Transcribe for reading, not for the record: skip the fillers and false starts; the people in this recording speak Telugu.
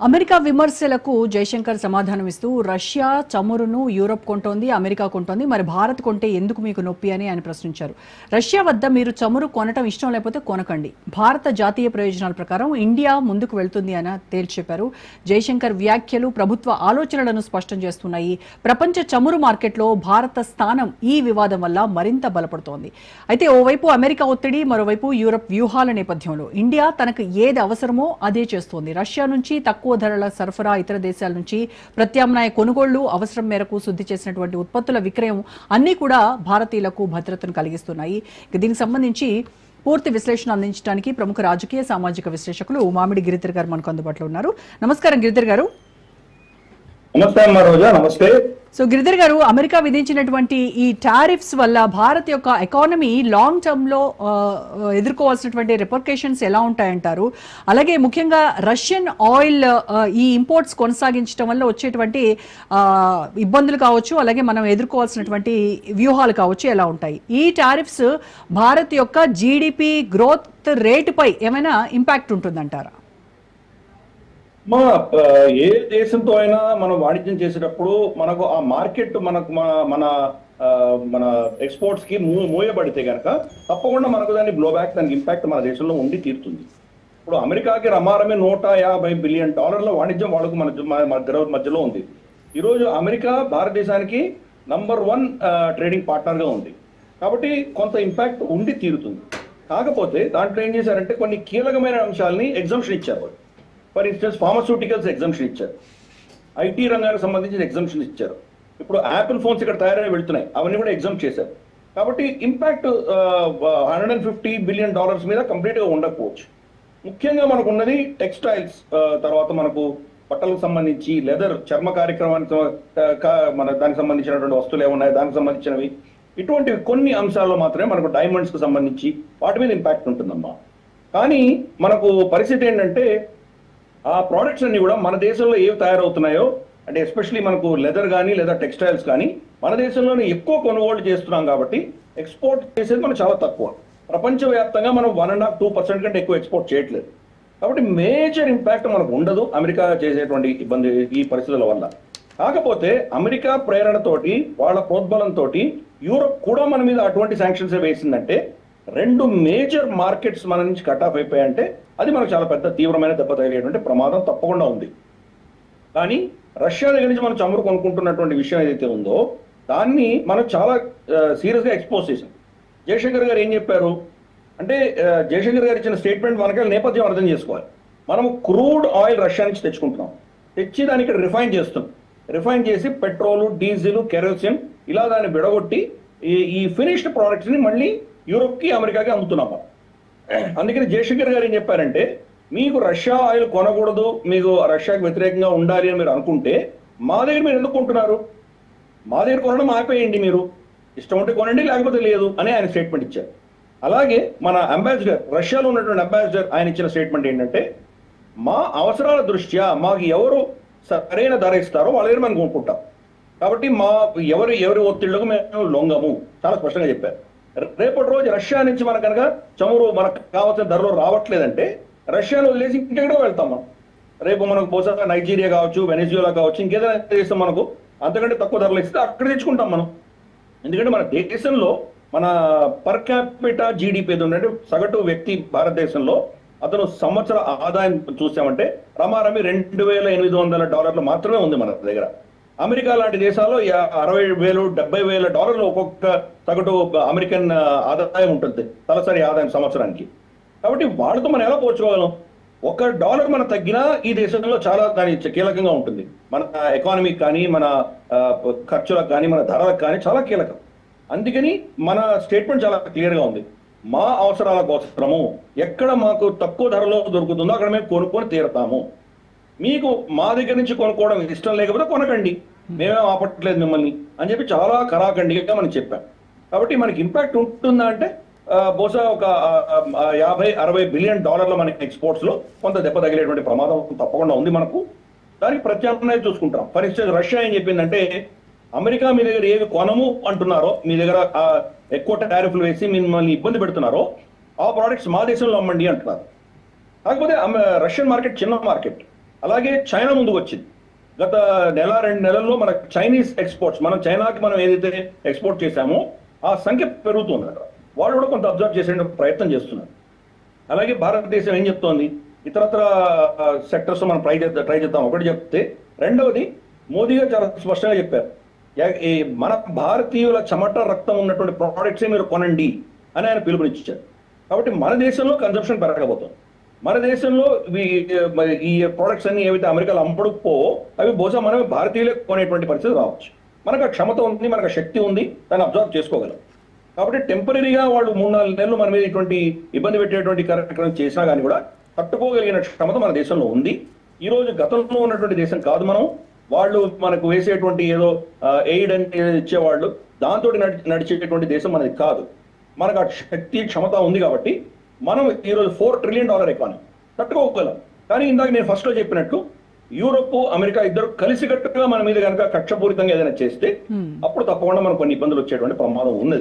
అమెరికా విమర్శలకు జయశంకర్ సమాధానమిస్తూ రష్యా చమురును యూరప్ కొంటోంది, అమెరికా కొంటోంది, మరి భారత్ కొంటే ఎందుకు మీకు నొప్పి అని ఆయన ప్రశ్నించారు. రష్యా వద్ద మీరు చమురు కొనటం ఇష్టం లేకపోతే కొనకండి, భారత జాతీయ ప్రయోజనాల ప్రకారం ఇండియా ముందుకు వెళ్తుంది అని తేల్చి చెప్పారు. జయశంకర్ వ్యాఖ్యలు ప్రభుత్వ ఆలోచనలను స్పష్టం చేస్తున్నాయి. ప్రపంచ చమురు మార్కెట్లో భారత స్థానం ఈ వివాదం వల్ల మరింత బలపడుతోంది. అయితే ఓవైపు అమెరికా ఒత్తిడి, మరోవైపు యూరప్ వ్యూహాల నేపథ్యంలో ఇండియా తనకు ఏది అవసరమో అదే చేస్తోంది. రష్యా నుంచి తక్కువ ధరల సరఫరా, ఇతర దేశాల నుంచి ప్రత్యామ్నాయ కొనుగోళ్లు, అవసరం మేరకు శుద్ధి చేసినటువంటి ఉత్పత్తుల విక్రయం అన్నీ కూడా భారతీయులకు భద్రతను కలిగిస్తున్నాయి. దీనికి సంబంధించి పూర్తి విశ్లేషణ అందించడానికి ప్రముఖ రాజకీయ సామాజిక విశ్లేషకులు మామిడి గిరిధర్ గారు మనకు అందుబాటులో ఉన్నారు. నమస్కారం గిరిధర్ గారు. నమస్తే. సో గిరిధర్ గారు, అమెరికా విధించినటువంటి ఈ టారిఫ్స్ వల్ల భారత్ యొక్క ఎకానమీ లాంగ్ టర్మ్ లో ఎదుర్కోవాల్సినటువంటి రిపర్కేషన్స్ ఎలా ఉంటాయంటారు? అలాగే ముఖ్యంగా రష్యన్ ఆయిల్ ఈ ఇంపోర్ట్స్ కొనసాగించడం వల్ల వచ్చేటువంటి ఇబ్బందులు కావచ్చు, అలాగే మనం ఎదుర్కోవాల్సినటువంటి వ్యూహాలు కావచ్చు, ఎలా ఉంటాయి? ఈ టారిఫ్స్ భారత్ యొక్క జీడిపి గ్రోత్ రేటుపై ఏమైనా ఇంపాక్ట్ ఉంటుందంటారా? ఏ దేశంతో అయినా మనం వాణిజ్యం చేసేటప్పుడు మనకు ఆ మార్కెట్ మనకు మన మన ఎక్స్పోర్ట్స్ కి మూయబడితే కనుక తప్పకుండా మనకు దాని బ్లోబ్యాక్, దానికి ఇంపాక్ట్ మన దేశంలో ఉండి తీరుతుంది. ఇప్పుడు అమెరికాకి రమారమే $150 బిలియన్ వాణిజ్యం వాళ్ళకు మన మధ్యలో ఉంది. ఈరోజు అమెరికా భారతదేశానికి నంబర్ 1 ట్రేడింగ్ పార్ట్నర్ గా ఉంది. కాబట్టి కొంత ఇంపాక్ట్ ఉండి తీరుతుంది. కాకపోతే దాంట్లో ఏం చేశారంటే కొన్ని కీలకమైన అంశాలని ఎగ్జంప్షన్ ఇచ్చారు. ఫర్ ఇన్స్టెన్స్ ఫార్మస్యూటికల్స్ ఎగ్జంప్షన్ ఇచ్చారు, ఐటీ రంగానికి సంబంధించిన ఎగ్జంప్షన్ ఇచ్చారు. ఇప్పుడు యాపిల్ ఫోన్స్ ఇక్కడ తయారై వెళ్తున్నాయి, అవన్నీ కూడా ఎగ్జంప్ట్ చేశారు. కాబట్టి ఇంపాక్ట్ $150 బిలియన్ మీద కంప్లీట్గా ఉండకపోవచ్చు. ముఖ్యంగా మనకు ఉన్నది టెక్స్టైల్స్, తర్వాత మనకు బట్టలకు సంబంధించి లెదర్, చర్మ కార్యక్రమానికి దానికి సంబంధించినటువంటి వస్తువులు ఏమున్నాయి, దానికి సంబంధించినవి, ఇటువంటి కొన్ని అంశాల్లో మాత్రమే మనకు డైమండ్స్కి సంబంధించి వాటి మీద ఇంపాక్ట్ ఉంటుందమ్మా. కానీ మనకు పరిస్థితి ఏంటంటే ఆ ప్రోడక్ట్స్ అన్ని కూడా మన దేశంలో ఏవి తయారవుతున్నాయో, అంటే ఎస్పెషలీ మనకు లెదర్ కానీ లేదా టెక్స్టైల్స్ కానీ మన దేశంలోనే ఎక్కువ కొనుగోలు చేస్తున్నాం. కాబట్టి ఎక్స్పోర్ట్ చేసేది మనం చాలా తక్కువ. ప్రపంచవ్యాప్తంగా మనం 1.5-2% కంటే ఎక్కువ ఎక్స్పోర్ట్ చేయట్లేదు. కాబట్టి మేజర్ ఇంపాక్ట్ మనకు ఉండదు అమెరికా చేసేటువంటి ఇబ్బంది ఈ పరిస్థితుల వల్ల. కాకపోతే అమెరికా ప్రేరణతోటి, వాళ్ళ ప్రోద్బలంతో యూరప్ కూడా మన మీద అటువంటి శాంక్షన్స్ వేసిందంటే 2 మేజర్ మార్కెట్స్ మన నుంచి కట్ ఆఫ్ అయిపోయాయంటే అది మనకు చాలా పెద్ద తీవ్రమైన దెబ్బ తగిలేటువంటి ప్రమాదం తప్పకుండా ఉంది. కానీ రష్యా దగ్గర నుంచి మనం చమురు కొనుక్కుంటున్నటువంటి విషయం ఏదైతే ఉందో దాన్ని మనం చాలా సీరియస్గా ఎక్స్పోజ్ చేసాం. జయశంకర్ గారు ఏం చెప్పారు అంటే, జయశంకర్ గారు ఇచ్చిన స్టేట్మెంట్ మనకి నేపథ్యం అర్థం చేసుకోవాలి. మనం క్రూడ్ ఆయిల్ రష్యా నుంచి తెచ్చుకుంటున్నాం, తెచ్చి దాన్ని ఇక్కడ రిఫైన్ చేస్తున్నాం. రిఫైన్ చేసి పెట్రోలు, డీజిల్, కెరోసిన్ ఇలా దాన్ని విడగొట్టి ఈ ఫినిష్డ్ ప్రోడక్ట్స్ని మళ్ళీ యూరోప్కి, అమెరికాకి అమ్ముతున్నాం. అందుకని జయశంకర్ గారు ఏం చెప్పారంటే, మీకు రష్యా ఆయిల్ కొనకూడదు, మీకు రష్యాకి వ్యతిరేకంగా ఉండాలి అని మీరు అనుకుంటే మా దగ్గర మీరు ఎందుకు కొంటున్నారు? మా దగ్గర కొనడం ఆపేయండి, మీరు ఇష్టం ఉంటే కొనండి, లేకపోతే లేదు అని ఆయన స్టేట్మెంట్ ఇచ్చారు. అలాగే మన అంబాసిడర్, రష్యాలో ఉన్నటువంటి అంబాసిడర్, ఆయన ఇచ్చిన స్టేట్మెంట్ ఏంటంటే, మా అవసరాల దృష్ట్యా మాకు ఎవరు సరైన ధర ఇస్తారో వాళ్ళ దగ్గర మనం కొనుక్కుంటాం. కాబట్టి ఎవరి ఒత్తిళ్లకు మేము లొంగము, చాలా స్పష్టంగా చెప్పారు. రేపటి రోజు రష్యా నుంచి మనకు కనుక చమురు మనకు కావాల్సిన ధరలో రావట్లేదంటే రష్యాను వదిలేసి ఇంకెక్కడో వెళ్తాం మనం. రేపు మనకు బహుశా నైజీరియా కావచ్చు, వెనిజులా కావచ్చు, ఇంకేదైనా దేశం మనకు అంతకంటే తక్కువ ధరలు ఇస్తే అక్కడ తెచ్చుకుంటాం మనం. ఎందుకంటే మన దేశంలో మన పర్ క్యాపిటా జీడిపి ఏదంటే సగటు వ్యక్తి భారతదేశంలో అతను సంవత్సర ఆదాయం చూసామంటే రమారమి $2,800 మాత్రమే ఉంది మన దగ్గర. అమెరికా లాంటి దేశాల్లో $60,000, $70,000 ఒక్కొక్క సగటు అమెరికన్ ఆదాయం ఉంటుంది, తలసరి ఆదాయం సంవత్సరానికి. కాబట్టి వాళ్ళతో మనం ఎలా పోల్చుకోగలం? $1 మనం తగ్గినా ఈ దేశంలో చాలా దాని కీలకంగా ఉంటుంది. మన ఎకానమీకి కానీ, మన ఖర్చులకు కానీ, మన ధరలకు కానీ చాలా కీలకం. అందుకని మన స్టేట్మెంట్ చాలా క్లియర్గా ఉంది. మా అవసరాల కోసము ఎక్కడ మాకు తక్కువ ధరలో దొరుకుతుందో అక్కడ మేము కొనుక్కొని తీరతాము. మీకు మా దగ్గర నుంచి కొనుక్కోవడం ఇష్టం లేకపోతే కొనకండి, మేమేం ఆపట్లేదు మిమ్మల్ని అని చెప్పి చాలా కరాఖండిగా మనం చెప్పాం. కాబట్టి మనకి ఇంపాక్ట్ ఉంటుందా అంటే బహుశా ఒక $50-60 బిలియన్ మనకి ఎక్స్పోర్ట్స్ లో కొంత దెబ్బ తగిలేటువంటి ప్రమాదం తప్పకుండా ఉంది మనకు. దానికి ప్రత్యామ్నాయం చూసుకుంటాం. ఫర్ ఇన్స్టెన్స్ రష్యా ఏం చెప్పిందంటే, అమెరికా మీ దగ్గర ఏవి కొనము అంటున్నారో, మీ దగ్గర ఎక్కువ టారిఫ్లు వేసి మిమ్మల్ని ఇబ్బంది పెడుతున్నారో ఆ ప్రోడక్ట్స్ మా దేశంలో అమ్మండి అంటున్నారు. కాకపోతే రష్యన్ మార్కెట్ చిన్న మార్కెట్, అలాగే చైనా ముందుకు వచ్చింది. గత నెల 2 నెలల్లో మన చైనీస్ ఎక్స్పోర్ట్స్, మనం చైనాకి మనం ఏదైతే ఎక్స్పోర్ట్ చేశామో ఆ సంఖ్య పెరుగుతుంది అక్కడ. వాళ్ళు కూడా కొంత అబ్జర్వ్ చేసే ప్రయత్నం చేస్తున్నారు. అలాగే భారతదేశం ఏం చెప్తోంది, ఇతరత్ర సెక్టర్స్ మనం ట్రై చేద్దాం ఒకటి చెప్తే, రెండవది మోదీ గారు చాలా స్పష్టంగా చెప్పారు, ఈ మన భారతీయుల చెమట రక్తం ఉన్నటువంటి ప్రోడక్ట్సే మీరు కొనండి అని ఆయన పిలుపునిచ్చారు. కాబట్టి మన దేశంలో కన్జంప్షన్ పెరగబోతుంది. మన దేశంలో ఈ ప్రోడక్ట్స్ అన్ని ఏవైతే అమెరికాలో అమ్ముడుపో అవి బహుశా మనం భారతీయులే కొనేటువంటి పరిస్థితి రావచ్చు. మనకు ఆ క్షమత ఉంది, మనకు ఆ శక్తి ఉంది, దాన్ని అబ్జర్వ్ చేసుకోగలం. కాబట్టి టెంపరీగా వాళ్ళు 3-4 నెలలు మన మీద ఇటువంటి ఇబ్బంది పెట్టేటువంటి కార్యక్రమం చేసినా కానీ కూడా తట్టుకోగలిగిన క్షమత మన దేశంలో ఉంది. ఈ రోజు గతంలో ఉన్నటువంటి దేశం కాదు మనం. వాళ్ళు మనకు వేసేటువంటి ఏదో ఎయిడ్ అని ఇచ్చేవాళ్ళు, దాంతో నడిచేటువంటి దేశం మనది కాదు. మనకు ఆ శక్తి క్షమత ఉంది కాబట్టి మనం ఈరోజు $4 ట్రిలియన్ ఎకానమీ తట్టుకోగలం. కానీ ఇందాక నేను ఫస్ట్ లో చెప్పినట్టు యూరోప్, అమెరికా ఇద్దరు కలిసికట్టుగా మన మీద కనుక కక్షపూరితంగా ఏదైనా చేస్తే అప్పుడు తప్పకుండా మనకు కొన్ని ఇబ్బందులు వచ్చేటువంటి ప్రమాదం ఉన్నది.